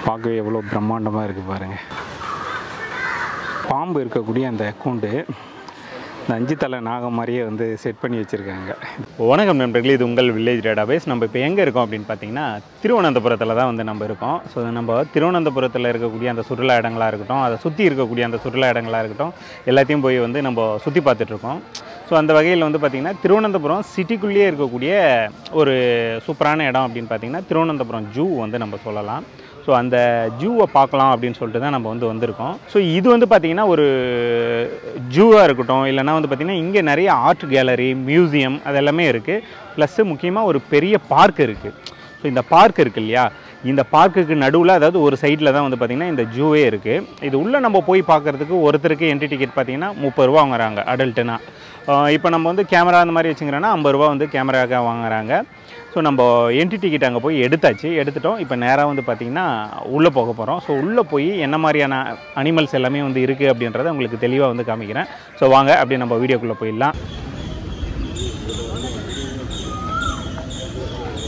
பார்க்கவே எவ்வளோ பிரம்மாண்டமாக இருக்குது பாருங்கள். பாம்பு இருக்கக்கூடிய அந்த கூண்டு இந்த 5 தலை நாகம் மாதிரியே வந்து செட் பண்ணி வச்சுருக்காங்க. வணக்கம் நண்பர்களே, இது உங்கள் வில்லேஜ் டேட்டாபேஸ். நம்ம இப்போ எங்கே இருக்கோம் அப்படின்னு பார்த்தீங்கன்னா திருவனந்தபுரத்தில் தான் வந்து நம்ம இருக்கோம். ஸோ நம்ம திருவனந்தபுரத்தில் இருக்கக்கூடிய அந்த சுற்றுலா இடங்களாக இருக்கட்டும், அதை சுற்றி இருக்கக்கூடிய அந்த சுற்றுலா இடங்களாக இருக்கட்டும், எல்லாத்தையும் போய் வந்து நம்ம சுற்றி பார்த்துட்ருக்கோம். ஸோ அந்த வகையில் வந்து பார்த்திங்கன்னா திருவனந்தபுரம் சிட்டிக்குள்ளேயே இருக்கக்கூடிய ஒரு சூப்பரான இடம் அப்படின்னு பார்த்திங்கன்னா திருவனந்தபுரம் ஜூ வந்து நம்ம சொல்லலாம். ஸோ அந்த ஜூவை பார்க்கலாம் அப்படின்னு சொல்லிட்டு தான் நம்ம வந்து வந்திருக்கோம். ஸோ இது வந்து பார்த்திங்கன்னா ஒரு ஜூவாக இருக்கட்டும், இல்லைனா வந்து பார்த்திங்கன்னா இங்கே நிறைய ஆர்ட் கேலரி, மியூசியம் அது எல்லாமே இருக்குது. ப்ளஸ்ஸு முக்கியமாக ஒரு பெரிய பார்க் இருக்குது. ஸோ இந்த பார்க் இருக்குது இல்லையா, இந்த பார்க்குக்கு நடுவில், அதாவது ஒரு சைடில் தான் வந்து பார்த்திங்கன்னா இந்த ஜூவே இருக்குது. இது உள்ளே நம்ம போய் பார்க்குறதுக்கு ஒருத்தருக்கு என்ட்ரி டிக்கெட் பார்த்திங்கன்னா 30 ரூபா வாங்குறாங்க அடல்ட்டுனா. இப்போ நம்ம வந்து கேமரா அந்த மாதிரி வச்சுக்கிறோன்னா 50 ரூபா வந்து கேமராக்காக வாங்குறாங்க. ஸோ நம்ம என்ட்ரி டிக்கெட் அங்கே போய் எடுத்துட்டோம். இப்போ நேராக வந்து பார்த்திங்கன்னா உள்ளே போக போகிறோம். ஸோ உள்ளே போய் என்ன மாதிரியான அனிமல்ஸ் எல்லாமே வந்து இருக்குது அப்படின்றத உங்களுக்கு தெளிவாக வந்து காமிக்கிறேன். ஸோ வாங்க அப்படியே நம்ம வீடியோக்குள்ளே போயிடலாம்.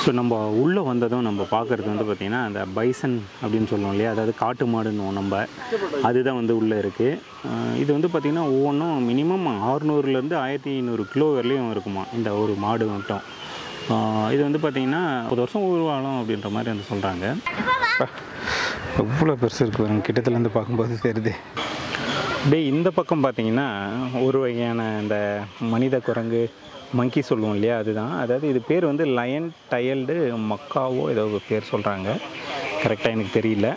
ஸோ நம்ம உள்ளே வந்ததும் நம்ம பார்க்குறது வந்து பார்த்திங்கன்னா அந்த பைசன் அப்படின்னு சொல்லுவோம் இல்லையா, அதாவது காட்டு மாடுன்னு நம்ம, அதுதான் வந்து உள்ளே இருக்குது. இது வந்து பார்த்திங்கன்னா ஒவ்வொன்றும் மினிமம் 600லேருந்து 1500 கிலோ வரலையும் இருக்குமா இந்த ஒரு மாடு மட்டும். இது வந்து பார்த்திங்கன்னா 1 வருஷம் உருவாகலாம் அப்படின்ற மாதிரி வந்து சொல்கிறாங்க. எவ்வளோ பெருசு இருக்குது பாருங்க, கிட்டத்துலேருந்து பார்க்கும்போது தெரியுது. அப்படியே இந்த பக்கம் பார்த்திங்கன்னா ஒரு வகையான இந்த மனித குரங்கு, மங்கி சொல்லுவோம் இல்லையா, அதுதான். அதாவது இது பேர் வந்து லயன் டைல்டு மக்காவோ ஏதோ ஒரு பேர் சொல்கிறாங்க, கரெக்டாக எனக்கு தெரியல.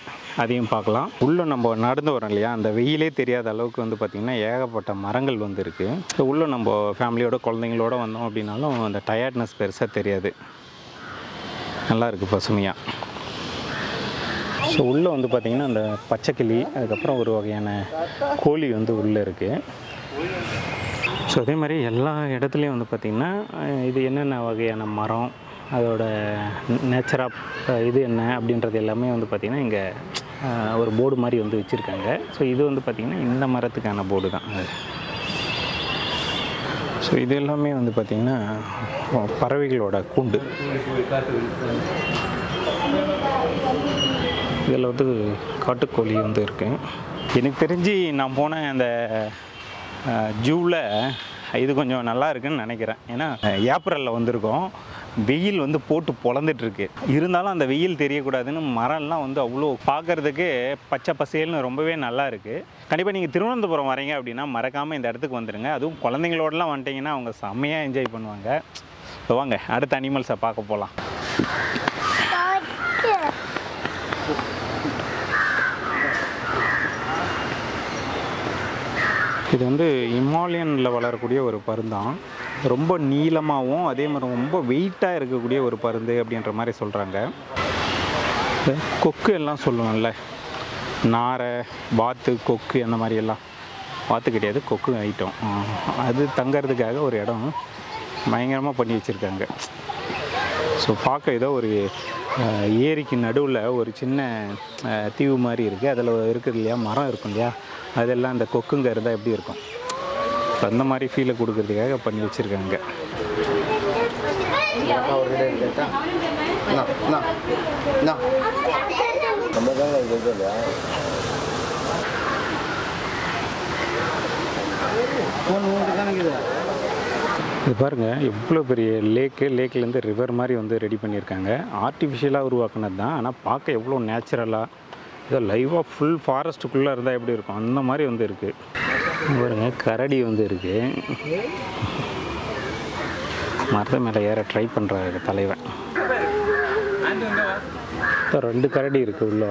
அதையும் பார்க்கலாம். உள்ளே நம்ம நடந்து வரோம் இல்லையா, அந்த வெயிலே தெரியாத அளவுக்கு வந்து பார்த்திங்கன்னா ஏகப்பட்ட மரங்கள் வந்து இருக்குது. ஸோ உள்ளே நம்ம ஃபேமிலியோட குழந்தைங்களோட வந்தோம் அப்படின்னாலும் அந்த டயர்ட்னஸ் பெருசாக தெரியாது, நல்லா இருக்குது பசுமையாக. ஸோ உள்ளே வந்து பார்த்திங்கன்னா அந்த பச்சைக்கிளி, அதுக்கப்புறம் ஒரு வகையான கோழி வந்து உள்ளே இருக்குது. ஸோ அதே மாதிரி எல்லா இடத்துலையும் வந்து பார்த்திங்கன்னா இது என்னென்ன வகையான மரம், அதோட நேச்சராக இது என்ன அப்படின்றது எல்லாமே வந்து பார்த்திங்கன்னா இங்கே ஒரு போர்டு மாதிரி வந்து வச்சுருக்காங்க. ஸோ இது வந்து பார்த்திங்கன்னா இந்த மரத்துக்கான போர்டு தான். ஸோ இது எல்லாமே வந்து பார்த்திங்கன்னா பறவைகளோட கூண்டு. இதில் வந்து காட்டுக்கோழி வந்து இருக்குது. எனக்கு தெரிஞ்சு நான் போன அந்த ஜூவில் இது கொஞ்சம் நல்லா இருக்குன்னு நினைக்கிறேன். ஏன்னா ஏப்ரலில் வந்திருக்கோம், வெயில் வந்து போட்டு பொழந்துட்டுருக்கு. இருந்தாலும் அந்த வெயில் தெரியக்கூடாதுன்னு மரம்லாம் வந்து அவ்வளோ பார்க்குறதுக்கு பச்சை பசேல்னு ரொம்பவே நல்லா இருக்குது. கண்டிப்பாக நீங்கள் திருவனந்தபுரம் வரீங்க அப்படின்னா மறக்காமல் இந்த இடத்துக்கு வந்துடுங்க. அதுவும் குழந்தைங்களோடலாம் வந்துட்டிங்கன்னா அவங்க செம்மையாக என்ஜாய் பண்ணுவாங்க. ஸோ வாங்க அடுத்த அனிமல்ஸை பார்க்க போகலாம். இது வந்து இமாலயனில் வளரக்கூடிய ஒரு பருந்தான். ரொம்ப நீளமாகவும் அதே மாதிரி ரொம்ப வெயிட்டாக இருக்கக்கூடிய ஒரு பருந்து அப்படின்ற மாதிரி சொல்கிறாங்க. கொக்கு எல்லாம் சொல்லுவோம்ல, நாரை, வாத்து, கொக்கு அந்த மாதிரி எல்லாம், வாத்து கிடையாது கொக்கு ஐட்டம், அது தங்கிறதுக்காக ஒரு இடம் பயங்கரமாக பண்ணி வச்சுருக்காங்க. ஸோ பார்க்க ஏதோ ஒரு ஏரிக்கு நடுவில் ஒரு சின்ன தீவு மாதிரி இருக்குது. அதில் இருக்குது இல்லையா, மரம் இருக்கும் இல்லையா, அதெல்லாம் அந்த கொக்குங்க இருந்தால் எப்படி இருக்கும், அந்த மாதிரி ஃபீலை கொடுக்கறதுக்காக பண்ணி வச்சுருக்காங்க. இது பாருங்கள் எவ்வளோ பெரிய லேக்லேருந்து ரிவர் மாதிரி வந்து ரெடி பண்ணியிருக்காங்க. ஆர்டிஃபிஷியலாக உருவாக்குனது தான், ஆனால் பார்க்க எவ்வளோ நேச்சுரலாக, ஏதோ லைவாக ஃபுல் ஃபாரஸ்ட்டுக்குள்ளே இருந்தால் எப்படி இருக்கும் அந்த மாதிரி வந்து இருக்குது. பாருங்க கரடி வந்து இருக்குது, மரத்து மேலே ஏற ட்ரை பண்ணுறாரு தலைவன். 2 கரடி இருக்குது உள்ள,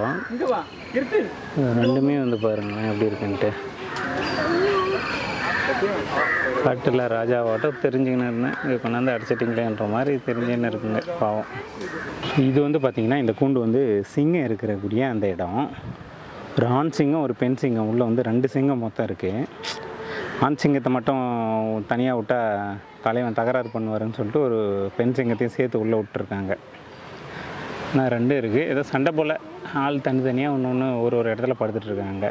ரெண்டுமே வந்து பாருங்களேன் எப்படி இருக்குன்ட்டு. காட்டில் ராஜாவாட்டம் தெரிஞ்சுக்கின்னு இருந்தேன், இங்கே கொண்டாந்து அடிச்சிட்டிங்களேன்ற மாதிரி தெரிஞ்சுன்னு இருக்குங்க பாவம். இது வந்து பார்த்திங்கன்னா இந்த கூண்டு வந்து சிங்கம் இருக்கிறக்கூடிய அந்த இடம். ஒரு ஆண் சிங்கம், ஒரு பெண் சிங்கம், உள்ளே வந்து 2 சிங்கம் மொத்தம் இருக்குது. ஆண் சிங்கத்தை மட்டும் தனியாக விட்டால் தலைவன் தகராறு பண்ணுவாருன்னு சொல்லிட்டு ஒரு பெண் சிங்கத்தையும் சேர்த்து உள்ளே விட்டுருக்காங்க. ஆனால் 2 இருக்குது, ஏதோ சண்டை போல் ஆள் தனித்தனியாக ஒன்று ஒரு இடத்துல படுத்துட்ருக்காங்க.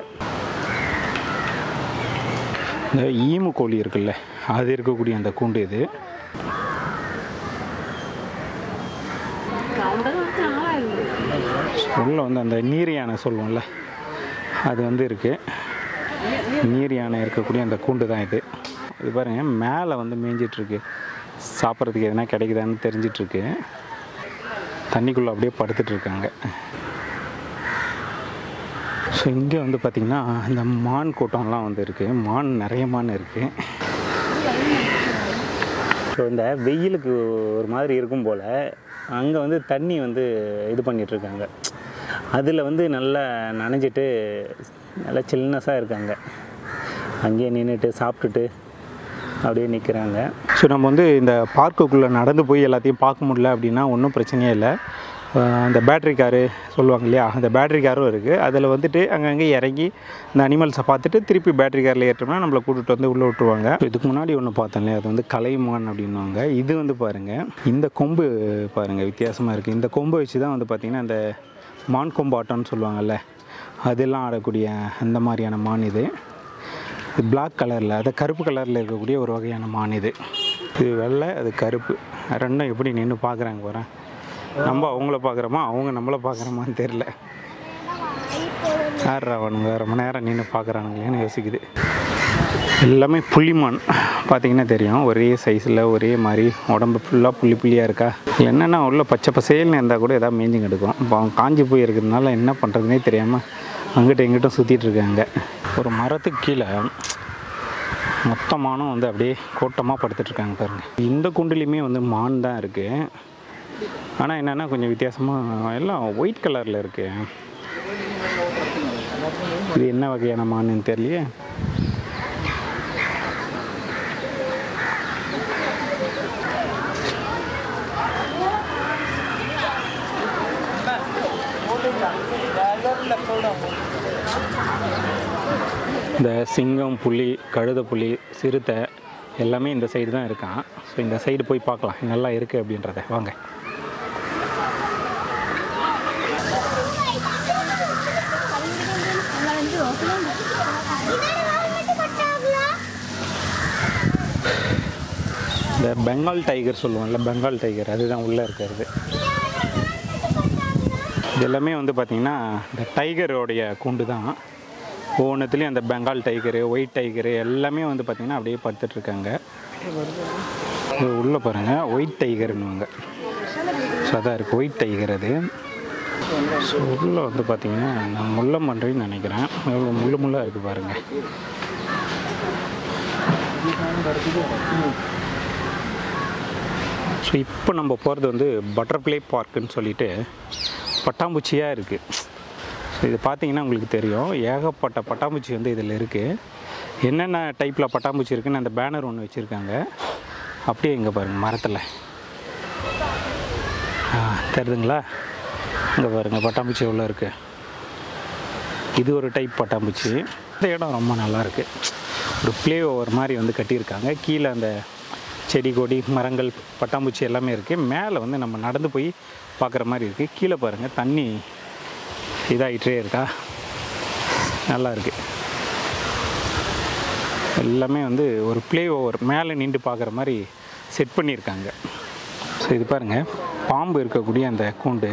இந்த ஈமு கோழி இருக்குல்ல, அது இருக்கக்கூடிய அந்த கூண்டு இது. உள்ளே வந்து அந்த நீர் யானை சொல்லுவோம்ல, அது வந்து இருக்குது. நீர் யானை இருக்கக்கூடிய அந்த கூண்டு தான் இது. இது பாருங்கள், மேலே வந்து மேய்ஞ்சிட்ருக்கு. சாப்பிட்றதுக்கு எதுனா கிடைக்குதான்னு தெரிஞ்சிட்ருக்கு. தண்ணிக்குள்ளே அப்படியே படுத்துட்ருக்காங்க. ஸோ இங்கே வந்து பார்த்திங்கன்னா இந்த மான் கூட்டம்லாம் வந்து இருக்குது. மான் நிறைய மான் இருக்குது. ஸோ இந்த வெயிலுக்கு ஒரு மாதிரி இருக்கும் போல் அங்கே வந்து தண்ணி வந்து இது பண்ணிகிட்ருக்காங்க. அதில் வந்து நல்லா நனைஞ்சிட்டு நல்லா சில்னஸாக இருக்காங்க. அங்கேயே நின்றுட்டு சாப்பிட்டுட்டு அப்படியே நிற்கிறாங்க. ஸோ நம்ம வந்து இந்த பார்க்குக்குள்ளே நடந்து போய் எல்லாத்தையும் பார்க்க முடியல அப்படின்னா ஒன்றும் பிரச்சனையே இல்லை. அந்த பேட்ரி காரு சொல்லுவாங்க இல்லையா, அந்த பேட்ரி காரும் இருக்குது. அதில் வந்துட்டு அங்கங்கே இறங்கி இந்த அனிமல்ஸை பார்த்துட்டு திருப்பி பேட்ரி காரில் ஏற்றோம்னா நம்மளை கூட்டிகிட்டு வந்து உள்ளே விட்டுருவாங்க. இதுக்கு முன்னாடி ஒன்று பார்த்தோம் இல்லையா, அது வந்து கலைமான் அப்படின்வாங்க. இது வந்து பாருங்கள், இந்த கொம்பு பாருங்கள் வித்தியாசமாக இருக்குது. இந்த கொம்பை வச்சு தான் வந்து பார்த்திங்கன்னா இந்த மான் கொம்பு ஆட்டம்னு சொல்லுவாங்கள்ல, அதெல்லாம் ஆடக்கூடிய அந்த மாதிரியான மான் இது. இது பிளாக் கலரில், அதை கருப்பு கலரில் இருக்கக்கூடிய ஒரு வகையான மான் இது. இது வெள்ளை, அது கருப்பு, ரெண்டும் எப்படி நின்று பார்க்குறாங்க பாரு. நம்ம அவங்கள பார்க்குறோமா, அவங்க நம்மளை பார்க்குறோமான்னு தெரில. யார் அவனுங்க ரொம்ப நேரம் நின்று பார்க்குறானுங்களேன்னு யோசிக்குது. எல்லாமே புள்ளிமான் பார்த்திங்கன்னா தெரியும். ஒரே சைஸில் ஒரே மாதிரி உடம்பு ஃபுல்லாக புள்ளி புள்ளியாக இருக்கா. என்னென்னா உள்ள பச்சை பசேல்னு இருந்தால் கூட எதாவது மேய்ஞ்சிங்க எடுக்கும். இப்போ அவங்க காஞ்சி போய் இருக்கிறதுனால என்ன பண்ணுறதுனே தெரியாமல் அங்கிட்ட எங்கிட்டும் சுற்றிட்டுருக்காங்க. ஒரு மரத்துக்கு கீழே மொத்தமானும் வந்து அப்படியே கூட்டமாக படுத்துட்ருக்காங்க பாருங்கள். இந்த குண்டுலேயுமே வந்து மான் தான் இருக்குது. ஆனால் என்னென்னா கொஞ்சம் வித்தியாசமாக எல்லாம் ஒயிட் கலரில் இருக்குது. இது என்ன வகையான மானுன்னு தெரியலையே. இந்த சிங்கம், புலி, கழுதைப்புலி, சிறுத்தை எல்லாமே இந்த சைடு தான் இருக்கான். ஸோ இந்த சைடு போய் பார்க்கலாம் நல்லா இருக்குது அப்படின்றத. வாங்க. இந்த பெங்கால் டைகர் சொல்லுவோம்ல, பெங்கால் டைகர் அதுதான் உள்ளே இருக்கிறது. இது எல்லாமே வந்து பார்த்திங்கன்னா இந்த டைகரோடைய கூண்டு தான். ஒவ்வொன்றுத்துலேயும் அந்த பெங்கால் டைகரு, ஒயிட் டைகரு எல்லாமே வந்து பார்த்திங்கன்னா அப்படியே படுத்துட்ருக்காங்க. இது உள்ளே பாருங்கள், ஒயிட் டைகர்னுவாங்க. ஸோ அதான் இருக்குது ஒயிட் டைகர் அது. ஸோ உள்ளே வந்து பார்த்திங்கன்னா நான் முள்ள மன்றின்னு நினைக்கிறேன். எவ்வளோ முள்ளாக இருக்குது பாருங்கள். ஸோ இப்போ நம்ம போகிறது வந்து பட்டர்ஃப்ளை பார்க்குன்னு சொல்லிட்டு பட்டாம்பூச்சியாக இருக்குது. ஸோ இது பார்த்திங்கன்னா உங்களுக்கு தெரியும், ஏகப்பட்ட பட்டாம்பூச்சி வந்து இதில் இருக்குது. என்னென்ன டைப்பில் பட்டாம்பூச்சி இருக்குதுன்னு அந்த பேனர் ஒன்று வச்சுருக்காங்க. அப்படியே இங்கே பாருங்கள் மரத்தில் தெரியுதுங்களா, இங்கே பாருங்கள் பட்டாம்பூச்சி எவ்வளோ இருக்குது. இது ஒரு டைப் பட்டாம்பூச்சி. இந்த இடம் ரொம்ப நல்லாயிருக்கு. ஒரு ப்ளே ஓவர் மாதிரி வந்து கட்டியிருக்காங்க. கீழே அந்த செடி கொடி மரங்கள் பட்டாம்பூச்சி எல்லாமே இருக்குது. மேலே வந்து நம்ம நடந்து போய் பார்க்குற மாதிரி இருக்குது. கீழே பாருங்கள் தண்ணி இதாகிட்டே இருக்கா, நல்லா இருக்குது. எல்லாமே வந்து ஒரு ப்ளே ஓவர் மேலே நின்று பார்க்குற மாதிரி செட் பண்ணியிருக்காங்க. ஸோ இது பாருங்கள், பாம்பு இருக்கக்கூடிய அந்த கூண்டு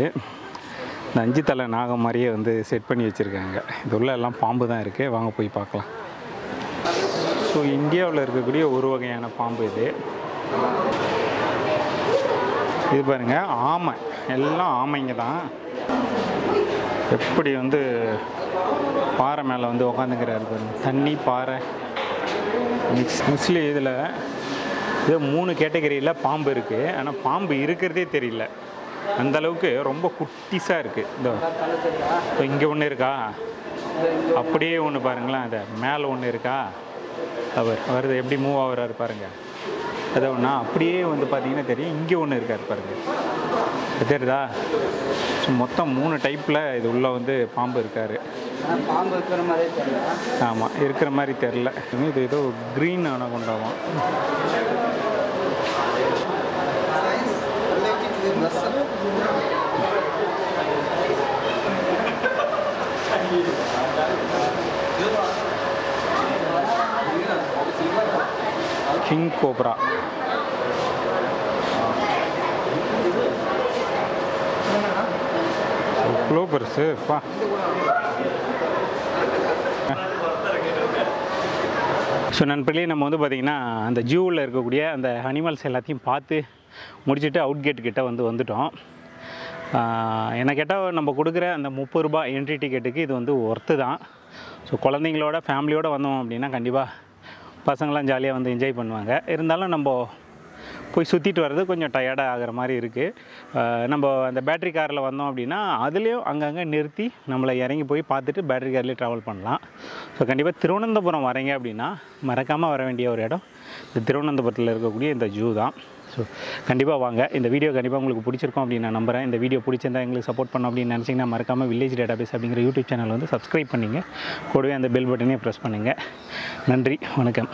இந்த 5 தலை நாகம் மாதிரியே வந்து செட் பண்ணி வச்சுருக்காங்க. இது உள்ள எல்லாம் பாம்பு தான் இருக்குது. வாங்க போய் பார்க்கலாம். ஸோ இந்தியாவில் இருக்கக்கூடிய ஒரு வகையான பாம்பு இது. இது பாருங்கள், ஆமை, எல்லாம் ஆமைங்க தான். எப்படி வந்து பாறை மேலே வந்து உக்காந்துக்கிறாரு பாருங்க. தண்ணி பாறை மிக்ஸ்லி. இதில் இது 3 கேட்டகரியில் பாம்பு இருக்குது. ஆனால் பாம்பு இருக்கிறதே தெரியல, அந்தளவுக்கு ரொம்ப குட்டிஸாக இருக்குது. இதோ இங்கே ஒன்று இருக்கா, அப்படியே ஒன்று பாருங்களேன், அதை மேலே ஒன்று இருக்கா, அவர் வருது எப்படி மூவ் ஆகுறாரு பாருங்கள். அதை ஒன்றா அப்படியே வந்து பார்த்தீங்கன்னா தெரியும். இங்கே ஒன்று இருக்கார் பாருங்கள், தெரியுதா. ஸோ மொத்தம் 3 டைப்பில் இது உள்ளே வந்து பாம்பு இருக்கார். பாம்பு இருக்கிற மாதிரி தெரியல. ஆமாம், இருக்கிற மாதிரி தெரில. இது ஏதோ க்ரீன் அனகொண்டாவும். King cobra. இவ்வளோ பெருசுப்பா. ஸோ நண்பர்களே, நம்ம வந்து பார்த்திங்கன்னா அந்த ஜூவில் இருக்கக்கூடிய அந்த அனிமல்ஸ் எல்லாத்தையும் பார்த்து முடிச்சுட்டு அவுட் கேட் கிட்ட வந்துட்டோம். என்ன கேட்டால் நம்ம கொடுக்குற அந்த 30 ரூபாய் என்ட்ரி டிக்கெட்டுக்கு இது வந்து ஒர்த்து தான். ஸோ குழந்தைங்களோட ஃபேமிலியோடு வந்தோம் அப்படின்னா கண்டிப்பாக பசங்களாம் ஜாலியாக வந்து என்ஜாய் பண்ணுவாங்க. இருந்தாலும் நம்ம போய் சுற்றிட்டு வர்றது கொஞ்சம் டயர்டாக ஆகிற மாதிரி இருக்குது. நம்ம அந்த பேட்ரி காரில் வந்தோம் அப்படின்னா அதுலேயும் அங்கங்கே நிறுத்தி நம்மளை இறங்கி போய் பார்த்துட்டு பேட்ரி கார்லேயே ட்ராவல் பண்ணலாம். ஸோ கண்டிப்பாக திருவனந்தபுரம் வரீங்க அப்படின்னா மறக்காமல் வர வேண்டிய ஒரு இடம் இந்த திருவனந்தபுரத்தில் இருக்கக்கூடிய இந்த ஜூ தான். ஸோ கண்டிப்பாக வாங்க. இந்த வீடியோ கண்டிப்பாக உங்களுக்கு பிடிச்சிருக்கும் அப்படின்னு நான் நம்புகிறேன். இந்த வீடியோ பிடிச்சிருந்தால் எங்களுக்கு சப்போர்ட் பண்ணோம் அப்படின்னு நினச்சிங்கன்னா மறக்காமல் வில்லேஜ் டேட்டாபேஸ் அப்படிங்கிற யூடியூப் சேனல் வந்து சப்ஸ்கிரைப் பண்ணிங்க. கூடவே அந்த பெல் பட்டனையும் ப்ரெஸ் பண்ணுங்கள். நன்றி, வணக்கம்.